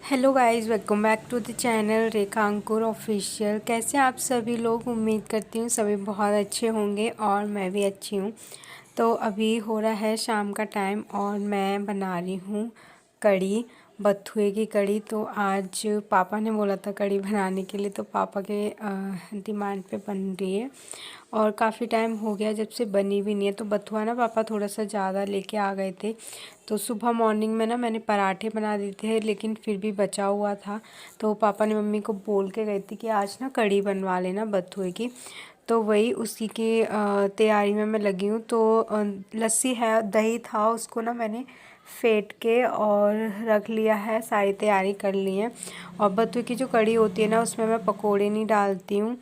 Hello guys, welcome back to the channel Rekha Ankur official. कैसे आप सभी लोग? उम्मीद करती हूँ सभी बहुत अच्छे होंगे और मैं भी अच्छी हूँ। तो अभी हो रहा है शाम का टाइम और मैं बना रही हूँ कढ़ी, बथुए की कढ़ी। तो आज पापा ने बोला था कढ़ी बनाने के लिए, तो पापा के डिमांड पे बन रही है और काफ़ी टाइम हो गया जब से बनी भी नहीं है। तो बथुआ ना पापा थोड़ा सा ज़्यादा लेके आ गए थे, तो सुबह मॉर्निंग में ना मैंने पराठे बना दिए थे, लेकिन फिर भी बचा हुआ था। तो पापा ने मम्मी को बोल के गई थी कि आज ना कढ़ी बनवा लेना बथुए की। तो वही उसी की तैयारी में मैं लगी हूँ। तो लस्सी है, दही था, उसको ना मैंने फेंट के और रख लिया है, सारी तैयारी कर ली है। और बथुए की जो कढ़ी होती है ना, उसमें मैं पकोड़े नहीं डालती हूँ,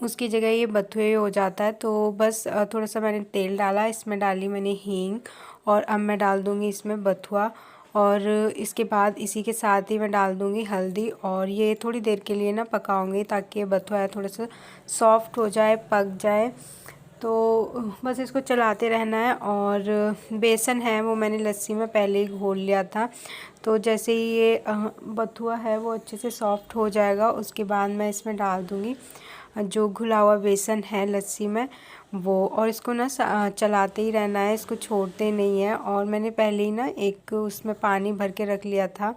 उसकी जगह ये बथुए हो जाता है। तो बस थोड़ा सा मैंने तेल डाला, इसमें डाली मैंने हींग और अब मैं डाल दूँगी इसमें बथुआ। और इसके बाद इसी के साथ ही मैं डाल दूँगी हल्दी और ये थोड़ी देर के लिए ना पकाऊँगी ताकि ये बथुआ थोड़ा सा सॉफ्ट हो जाए, पक जाए। तो बस इसको चलाते रहना है। और बेसन है वो मैंने लस्सी में पहले ही घोल लिया था। तो जैसे ही ये बथुआ है वो अच्छे से सॉफ्ट हो जाएगा, उसके बाद मैं इसमें डाल दूँगी जो घुला हुआ बेसन है लस्सी में वो। और इसको ना चलाते ही रहना है, इसको छोड़ते नहीं है। और मैंने पहले ही ना एक उसमें पानी भर के रख लिया था,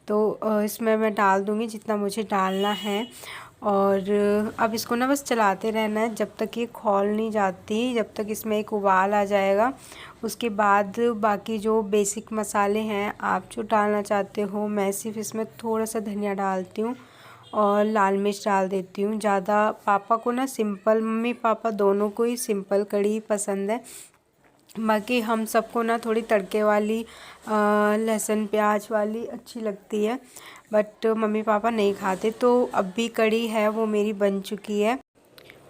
तो इसमें मैं डाल दूँगी जितना मुझे डालना है। और अब इसको ना बस चलाते रहना है जब तक ये खौल नहीं जाती, जब तक इसमें एक उबाल आ जाएगा। उसके बाद बाकी जो बेसिक मसाले हैं आप जो डालना चाहते हो, मैं सिर्फ इसमें थोड़ा सा धनिया डालती हूँ और लाल मिर्च डाल देती हूँ। ज़्यादा पापा को ना सिंपल, मम्मी पापा दोनों को ही सिंपल कढ़ी पसंद है। बाकी हम सबको ना थोड़ी तड़के वाली लहसुन प्याज वाली अच्छी लगती है, बट मम्मी पापा नहीं खाते। तो अब भी कढ़ी है वो मेरी बन चुकी है।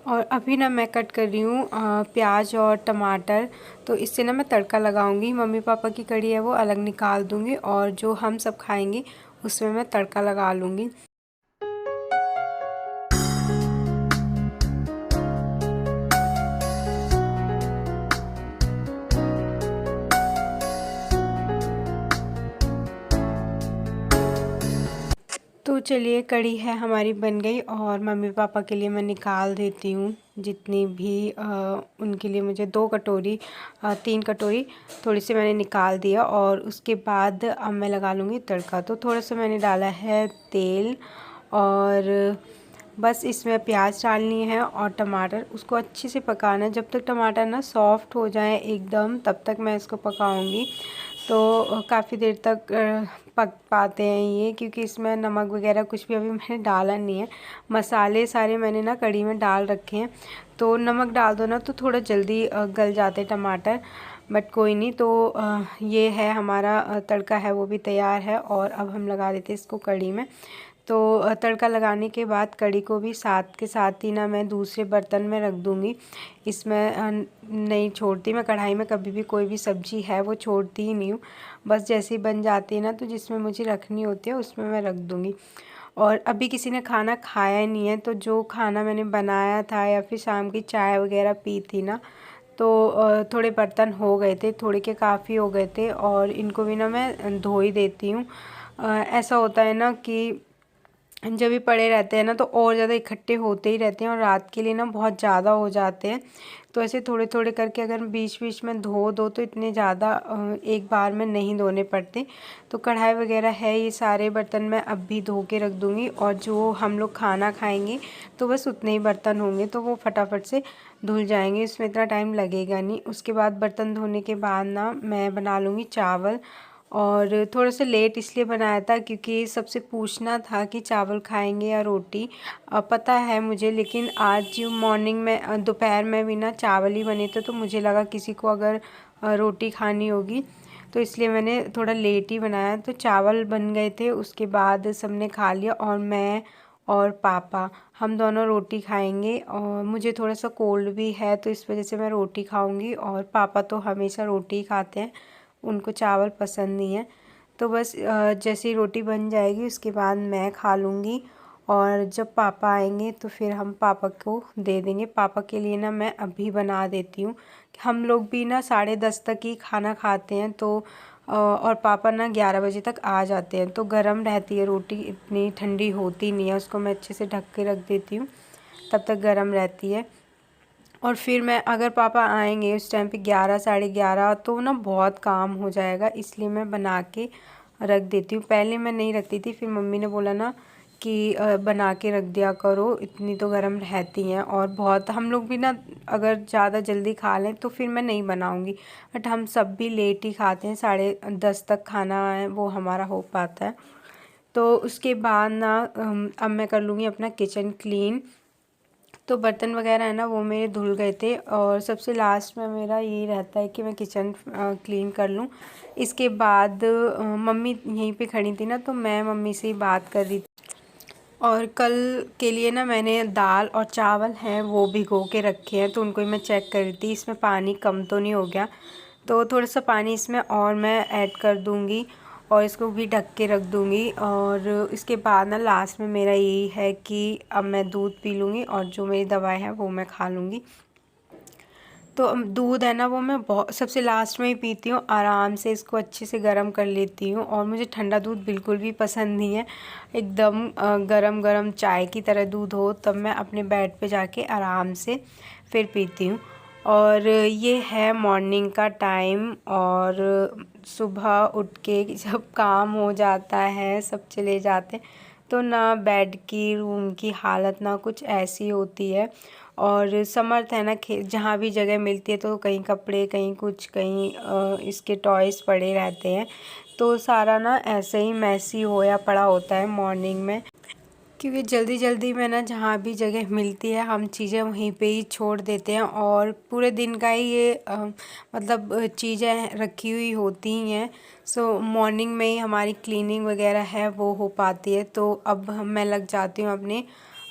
और अभी ना मैं कट कर रही हूँ प्याज और टमाटर। तो इससे ना मैं तड़का लगाऊंगी। मम्मी पापा की कढ़ी है वो अलग निकाल दूँगी और जो हम सब खाएंगे उसमें मैं तड़का लगा लूँगी। तो चलिए, कढ़ी है हमारी बन गई और मम्मी पापा के लिए मैं निकाल देती हूँ जितनी भी उनके लिए मुझे 2 कटोरी 3 कटोरी थोड़ी सी मैंने निकाल दिया। और उसके बाद अब मैं लगा लूँगी तड़का। तो थोड़ा सा मैंने डाला है तेल और बस इसमें प्याज डालनी है और टमाटर, उसको अच्छे से पकाना है जब तक टमाटर ना सॉफ्ट हो जाए एकदम, तब तक मैं इसको पकाऊंगी। तो काफ़ी देर तक पक पाते हैं ये, क्योंकि इसमें नमक वगैरह कुछ भी अभी मैंने डाला नहीं है। मसाले सारे मैंने ना कढ़ी में डाल रखे हैं, तो नमक डाल दो ना तो थोड़ा जल्दी गल जाते टमाटर, बट कोई नहीं। तो ये है हमारा तड़का है वो भी तैयार है। और अब हम लगा देते हैं इसको कढ़ी में। तो तड़का लगाने के बाद कढ़ी को भी साथ के साथ ही ना मैं दूसरे बर्तन में रख दूँगी। इसमें नहीं छोड़ती मैं कढ़ाई में कभी भी, कोई भी सब्ज़ी है वो छोड़ती ही नहीं हूँ। बस जैसे ही बन जाती है ना, तो जिसमें मुझे रखनी होती है उसमें मैं रख दूँगी। और अभी किसी ने खाना खाया ही नहीं है, तो जो खाना मैंने बनाया था या फिर शाम की चाय वगैरह पी थी ना, तो थोड़े बर्तन हो गए थे, थोड़े के काफ़ी हो गए थे और इनको भी ना मैं धो ही देती हूँ। ऐसा होता है ना कि जब भी पड़े रहते हैं ना तो और ज़्यादा इकट्ठे होते ही रहते हैं और रात के लिए ना बहुत ज़्यादा हो जाते हैं। तो ऐसे थोड़े थोड़े करके अगर बीच बीच में धो दो तो इतने ज़्यादा एक बार में नहीं धोने पड़ते। तो कढ़ाई वगैरह है, ये सारे बर्तन मैं अब भी धो के रख दूँगी। और जो हम लोग खाना खाएंगे तो बस उतने ही बर्तन होंगे, तो वो फटाफट से धुल जाएंगे, इसमें इतना टाइम लगेगा नहीं। उसके बाद बर्तन धोने के बाद ना मैं बना लूँगी चावल। और थोड़ा सा लेट इसलिए बनाया था क्योंकि सबसे पूछना था कि चावल खाएंगे या रोटी। पता है मुझे, लेकिन आज मॉर्निंग में दोपहर में भी ना चावल ही बने थे, तो मुझे लगा किसी को अगर रोटी खानी होगी, तो इसलिए मैंने थोड़ा लेट ही बनाया। तो चावल बन गए थे, उसके बाद सबने खा लिया और मैं और पापा हम दोनों रोटी खाएंगे। और मुझे थोड़ा सा कोल्ड भी है, तो इस वजह से मैं रोटी खाऊंगी और पापा तो हमेशा रोटी ही खाते हैं, उनको चावल पसंद नहीं है। तो बस जैसे ही रोटी बन जाएगी उसके बाद मैं खा लूँगी। और जब पापा आएंगे तो फिर हम पापा को दे देंगे। पापा के लिए ना मैं अभी बना देती हूँ। हम लोग भी ना 10:30 तक ही खाना खाते हैं, तो और पापा ना 11 बजे तक आ जाते हैं। तो गरम रहती है रोटी, इतनी ठंडी होती नहीं है, उसको मैं अच्छे से ढक के रख देती हूँ, तब तक गरम रहती है। और फिर मैं अगर पापा आएंगे उस टाइम पे 11 साढ़े 11, तो ना बहुत काम हो जाएगा, इसलिए मैं बना के रख देती हूँ। पहले मैं नहीं रखती थी, फिर मम्मी ने बोला ना कि बना के रख दिया करो, इतनी तो गर्म रहती हैं। और बहुत हम लोग भी ना अगर ज़्यादा जल्दी खा लें तो फिर मैं नहीं बनाऊँगी, बट हम सब भी लेट ही खाते हैं, 10:30 तक खाना है वो हमारा हो पाता है। तो उसके बाद ना अब मैं कर लूँगी अपना किचन क्लीन। तो बर्तन वगैरह है ना वो मेरे धुल गए थे, और सबसे लास्ट में मेरा यही रहता है कि मैं किचन क्लीन कर लूँ। इसके बाद मम्मी यहीं पे खड़ी थी ना, तो मैं मम्मी से ही बात कर रही थी। और कल के लिए ना मैंने दाल और चावल हैं वो भिगो के रखे हैं, तो उनको ही मैं चेक कर रही थी इसमें पानी कम तो नहीं हो गया। तो थोड़ा सा पानी इसमें और मैं ऐड कर दूँगी और इसको भी ढक के रख दूँगी। और इसके बाद ना लास्ट में मेरा यही है कि अब मैं दूध पी लूँगी और जो मेरी दवाई है वो मैं खा लूँगी। तो दूध है ना वो मैं बहुत सबसे लास्ट में ही पीती हूँ, आराम से इसको अच्छे से गर्म कर लेती हूँ। और मुझे ठंडा दूध बिल्कुल भी पसंद नहीं है, एकदम गरम गरम चाय की तरह दूध हो तब मैं अपने बेड पे जाके आराम से फिर पीती हूँ। और ये है मॉर्निंग का टाइम, और सुबह उठ के जब काम हो जाता है, सब चले जाते हैं, तो ना बेड की रूम की हालत ना कुछ ऐसी होती है। और समर्थ है ना जहाँ भी जगह मिलती है तो कहीं कपड़े, कहीं कुछ, कहीं इसके टॉयज़ पड़े रहते हैं, तो सारा ना ऐसे ही मैसी होया पड़ा होता है मॉर्निंग में। क्योंकि जल्दी जल्दी में ना जहाँ भी जगह मिलती है हम चीज़ें वहीं पे ही छोड़ देते हैं, और पूरे दिन का ही ये मतलब चीज़ें रखी हुई होती ही हैं। सो मॉर्निंग में ही हमारी क्लीनिंग वगैरह है वो हो पाती है। तो अब मैं लग जाती हूँ अपने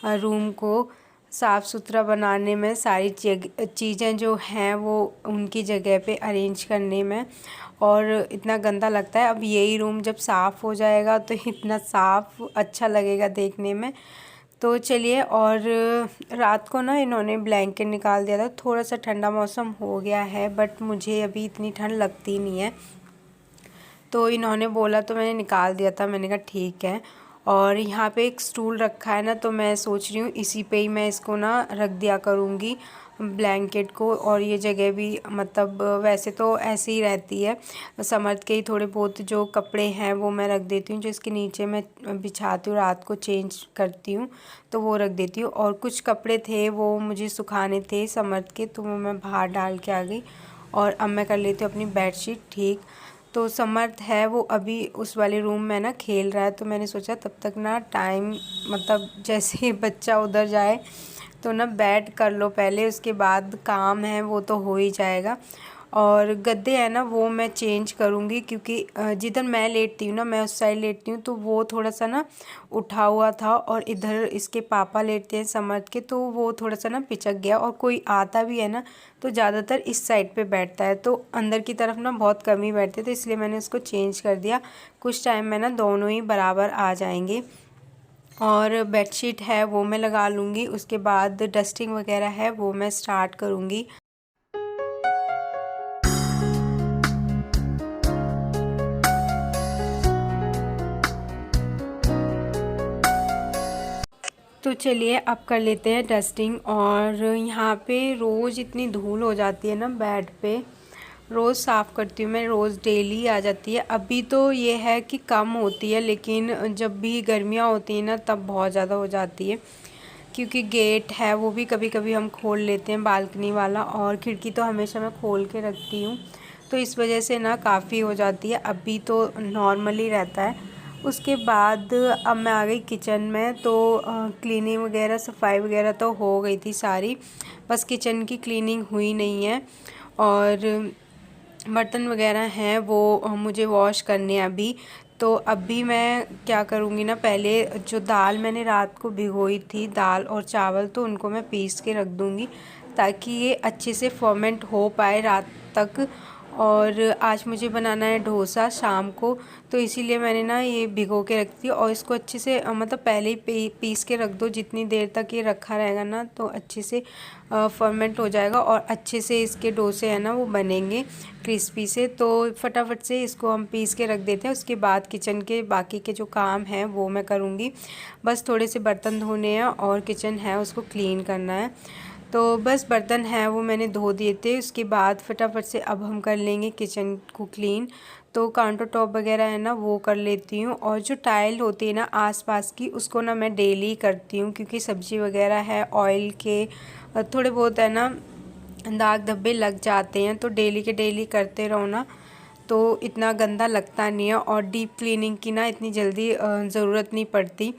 रूम को साफ़ सुथरा बनाने में, सारी चीज़ें जो हैं वो उनकी जगह पे अरेंज करने में। और इतना गंदा लगता है, अब यही रूम जब साफ़ हो जाएगा तो इतना साफ़ अच्छा लगेगा देखने में। तो चलिए, और रात को ना इन्होंने ब्लैंकेट निकाल दिया था, थोड़ा सा ठंडा मौसम हो गया है, बट मुझे अभी इतनी ठंड लगती नहीं है। तो इन्होंने बोला तो मैंने निकाल दिया था, मैंने कहा ठीक है। और यहाँ पे एक स्टूल रखा है ना, तो मैं सोच रही हूँ इसी पे ही मैं इसको ना रख दिया करूँगी ब्लैंकेट को। और ये जगह भी मतलब वैसे तो ऐसे ही रहती है, समर्थ के ही थोड़े बहुत जो कपड़े हैं वो मैं रख देती हूँ, जो इसके नीचे मैं बिछाती हूँ, रात को चेंज करती हूँ तो वो रख देती हूँ। और कुछ कपड़े थे वो मुझे सुखाने थे समर्थ के, तो वो मैं बाहर डाल के आ गई। और अब मैं कर लेती हूँ अपनी बेडशीट ठीक। तो समर्थ है वो अभी उस वाले रूम में ना खेल रहा है, तो मैंने सोचा तब तक ना टाइम मतलब जैसे ही बच्चा उधर जाए तो ना बैठ कर लो पहले, उसके बाद काम है वो तो हो ही जाएगा। और गद्दे है ना वो मैं चेंज करूँगी, क्योंकि जिधर मैं लेटती हूँ ना, मैं उस साइड लेटती हूँ, तो वो थोड़ा सा ना उठा हुआ था, और इधर इसके पापा लेटते हैं समर्थ के, तो वो थोड़ा सा ना पिचक गया। और कोई आता भी है ना तो ज़्यादातर इस साइड पे बैठता है, तो अंदर की तरफ ना बहुत कम ही बैठते, तो इसलिए मैंने उसको चेंज कर दिया। कुछ टाइम में ना दोनों ही बराबर आ जाएंगे। और बेडशीट है वो मैं लगा लूँगी, उसके बाद डस्टिंग वगैरह है वो मैं स्टार्ट करूँगी। तो चलिए अब कर लेते हैं डस्टिंग। और यहाँ पे रोज़ इतनी धूल हो जाती है ना बेड पे, रोज़ साफ़ करती हूँ मैं, रोज़ डेली आ जाती है। अभी तो ये है कि कम होती है, लेकिन जब भी गर्मियाँ होती हैं ना तब बहुत ज़्यादा हो जाती है, क्योंकि गेट है वो भी कभी कभी हम खोल लेते हैं बालकनी वाला, और खिड़की तो हमेशा मैं खोल के रखती हूँ, तो इस वजह से ना काफ़ी हो जाती है। अभी तो नॉर्मली रहता है। उसके बाद अब मैं आ गई किचन में, तो क्लीनिंग वगैरह सफाई वगैरह तो हो गई थी सारी, बस किचन की क्लीनिंग हुई नहीं है। और बर्तन वगैरह हैं वो मुझे वॉश करने हैं अभी। तो अभी मैं क्या करूँगी ना, पहले जो दाल मैंने रात को भिगोई थी, दाल और चावल, तो उनको मैं पीस के रख दूँगी ताकि ये अच्छे से फर्मेंट हो पाए रात तक। और आज मुझे बनाना है डोसा शाम को, तो इसीलिए मैंने ना ये भिगो के रख दी। और इसको अच्छे से मतलब पहले ही पीस के रख दो, जितनी देर तक ये रखा रहेगा ना तो अच्छे से फर्मेंट हो जाएगा और अच्छे से इसके डोसे हैं ना वो बनेंगे क्रिस्पी से। तो फटाफट से इसको हम पीस के रख देते हैं। उसके बाद किचन के बाकी के जो काम हैं वो मैं करूँगी। बस थोड़े से बर्तन धोने हैं और किचन है उसको क्लीन करना है। तो बस बर्तन है वो मैंने धो दिए थे। उसके बाद फटाफट से अब हम कर लेंगे किचन को क्लीन। तो काउंटर टॉप वगैरह है ना वो कर लेती हूँ। और जो टाइल होती है ना आसपास की उसको ना मैं डेली करती हूँ, क्योंकि सब्ज़ी वगैरह है ऑयल के थोड़े बहुत है ना दाग धब्बे लग जाते हैं। तो डेली के डेली करते रहो ना तो इतना गंदा लगता नहीं है और डीप क्लीनिंग की ना इतनी जल्दी ज़रूरत नहीं पड़ती।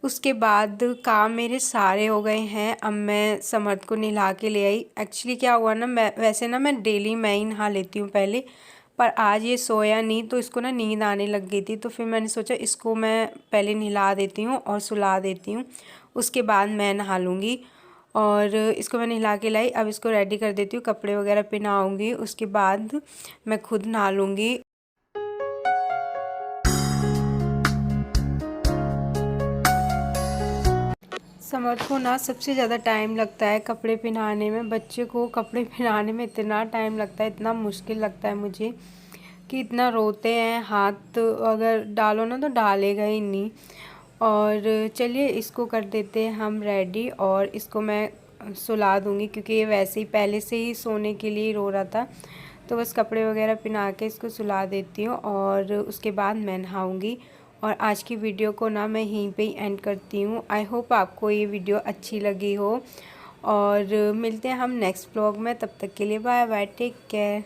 उसके बाद काम मेरे सारे हो गए हैं। अब मैं समर्थ को नहला के ले आई। एक्चुअली क्या हुआ ना, मैं डेली मैं ही नहा लेती हूँ पहले, पर आज ये सोया नहीं तो इसको ना नींद आने लग गई थी। तो फिर मैंने सोचा इसको मैं पहले नहला देती हूँ और सुला देती हूँ, उसके बाद मैं नहा लूँगी। और इसको मैं नहला के लाई। अब इसको रेडी कर देती हूँ, कपड़े वगैरह पहनाऊँगी, उसके बाद मैं खुद नहा लूँगी। समर्थ को ना सबसे ज़्यादा टाइम लगता है कपड़े पहनाने में। बच्चे को कपड़े पहनाने में इतना टाइम लगता है, इतना मुश्किल लगता है मुझे कि इतना रोते हैं, हाथ अगर डालो ना तो डालेगा ही नहीं। और चलिए इसको कर देते हैं हम रेडी और इसको मैं सुला दूँगी, क्योंकि ये वैसे ही पहले से ही सोने के लिए रो रहा था। तो बस कपड़े वगैरह पहना के इसको सुला देती हूँ और उसके बाद मैं नहाऊँगी। और आज की वीडियो को ना मैं यहीं पे ही एंड करती हूँ। आई होप आपको ये वीडियो अच्छी लगी हो और मिलते हैं हम नेक्स्ट व्लॉग में। तब तक के लिए बाय बाय, टेक केयर।